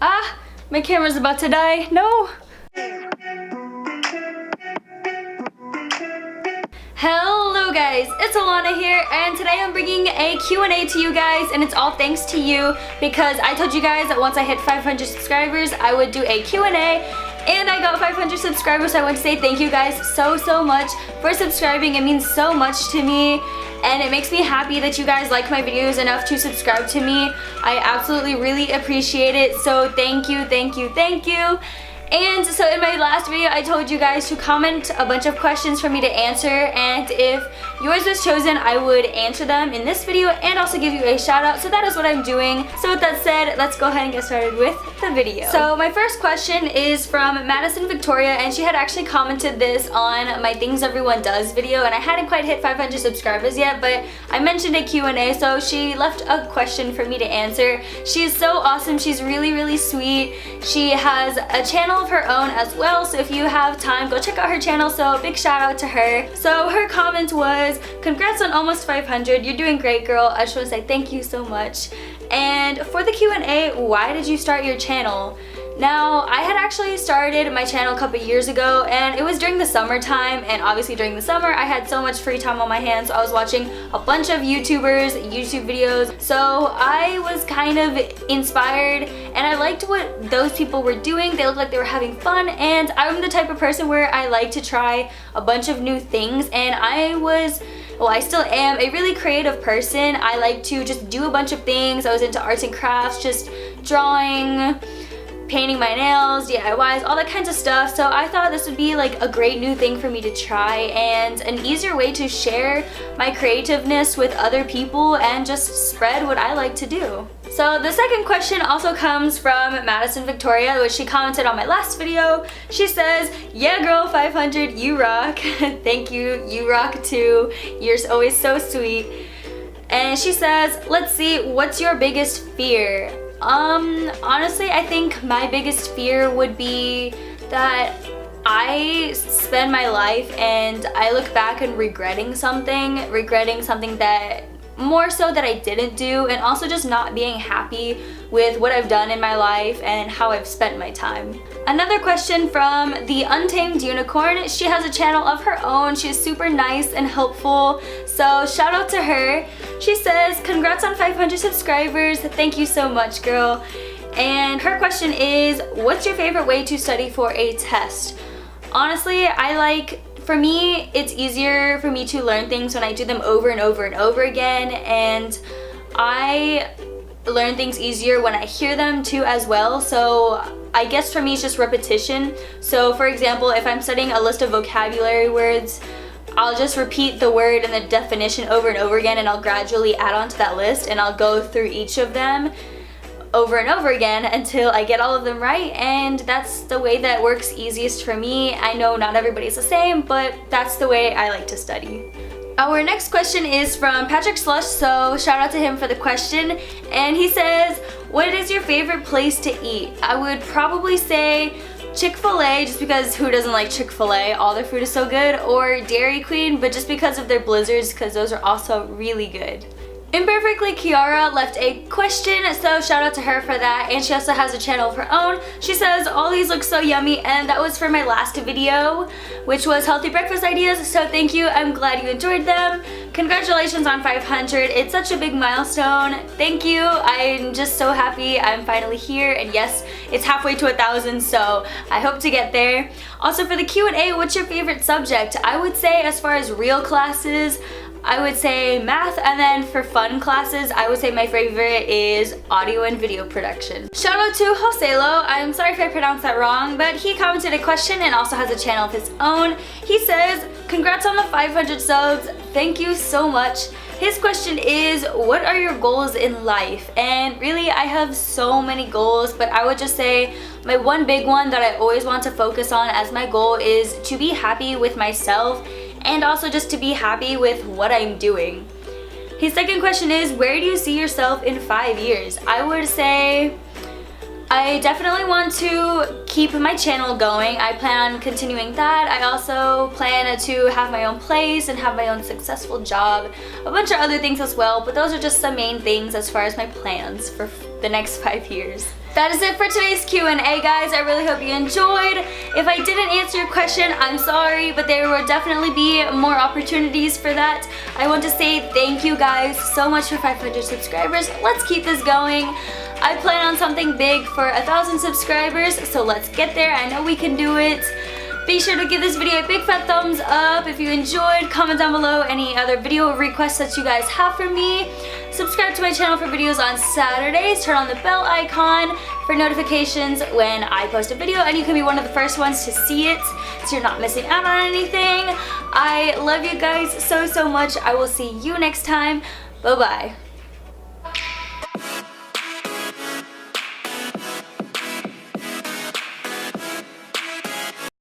Ah, my camera's about to die. No. Hello guys, it's Allanna here, and today I'm bringing a Q&A to you guys, and it's all thanks to you because I told you guys that once I hit 500 subscribers I would do a Q&A, and I got 500 subscribers, so I want to say thank you guys so much for subscribing. It means so much to me, and it makes me happy that you guys like my videos enough to subscribe to me. I absolutely really appreciate it, so thank you. And so in my last video I told you guys to comment a bunch of questions for me to answer, and if yours was chosen I would answer them in this video and also give you a shout out, so that is what I'm doing. So with that said, let's go ahead and get started with the video. So my first question is from Madison Victoria, and she had actually commented this on my Things Everyone Does video, and I hadn't quite hit 500 subscribers yet, but I mentioned a Q&A, so she left a question for me to answer. She is so awesome. She's really sweet. She has a channel of her own as well, so if you have time, go check out her channel, so big shout out to her. So her comment was, congrats on almost 500, you're doing great girl. I just want to say thank you so much. And for the Q&A, why did you start your channel? Now, I had actually started my channel a couple years ago, and it was during the summertime, and obviously during the summer I had so much free time on my hands, so I was watching a bunch of YouTubers, YouTube videos, so I was kind of inspired, and I liked what those people were doing. They looked like they were having fun, and I'm the type of person where I like to try a bunch of new things, and I still am a really creative person. I like to just do a bunch of things. I was into arts and crafts, just drawing, painting my nails, DIYs, all that kinds of stuff, so I thought this would be like a great new thing for me to try and an easier way to share my creativeness with other people and just spread what I like to do. So the second question also comes from Madison Victoria, which she commented on my last video. She says, yeah girl, 500, you rock. Thank you, you rock too. You're always so sweet. And she says, let's see, what's your biggest fear? Honestly, I think my biggest fear would be that I spend my life and I look back and regretting something that more so that I didn't do, and also just not being happy with what I've done in my life and how I've spent my time. Another question from the Untamed Unicorn. She has a channel of her own. She's super nice and helpful, so shout out to her. She says, congrats on 500 subscribers. Thank you so much, girl. And her question is, what's your favorite way to study for a test? Honestly, for me, it's easier for me to learn things when I do them over and over again, and I learn things easier when I hear them too as well, so I guess for me it's just repetition. So for example, if I'm studying a list of vocabulary words, I'll just repeat the word and the definition over and over again, and I'll gradually add on to that list, and I'll go through each of them over and over again until I get all of them right, and that's the way that works easiest for me. I know not everybody's the same, but that's the way I like to study. Our next question is from Patrick Slush, so shout out to him for the question, and he says, what is your favorite place to eat? I would probably say Chick-fil-A, just because who doesn't like Chick-fil-A? All their food is so good, or Dairy Queen, but just because of their blizzards, because those are also really good. Imperfectly Kiara left a question, so shout out to her for that, and she also has a channel of her own. She says, all these look so yummy, and that was for my last video, which was healthy breakfast ideas, so thank you. I'm glad you enjoyed them. Congratulations on 500. It's such a big milestone. Thank you. I'm just so happy I'm finally here, and yes, it's halfway to 1,000, so I hope to get there. Also for the Q&A, what's your favorite subject? I would say, as far as real classes, I would say math, and then for fun classes, I would say my favorite is audio and video production. Shout out to Joselo. I'm sorry if I pronounced that wrong, but he commented a question and also has a channel of his own. He says, congrats on the 500 subs. Thank you so much. His question is, what are your goals in life? And really, I have so many goals, but I would just say my one big one that I always want to focus on as my goal is to be happy with myself, and also just to be happy with what I'm doing. His second question is, where do you see yourself in 5 years? I would say I definitely want to keep my channel going. I plan on continuing that. I also plan to have my own place and have my own successful job, a bunch of other things as well, but those are just the main things as far as my plans for the next 5 years. That is it for today's Q&A, guys. I really hope you enjoyed. If I didn't answer your question, I'm sorry, but there will definitely be more opportunities for that. I want to say thank you guys so much for 500 subscribers. Let's keep this going. I plan on something big for 1,000 subscribers, so let's get there. I know we can do it. Be sure to give this video a big fat thumbs up if you enjoyed. Comment down below any other video requests that you guys have for me. Subscribe to my channel for videos on Saturdays. Turn on the bell icon for notifications when I post a video, and you can be one of the first ones to see it so you're not missing out on anything. I love you guys so much. I will see you next time. Bye bye.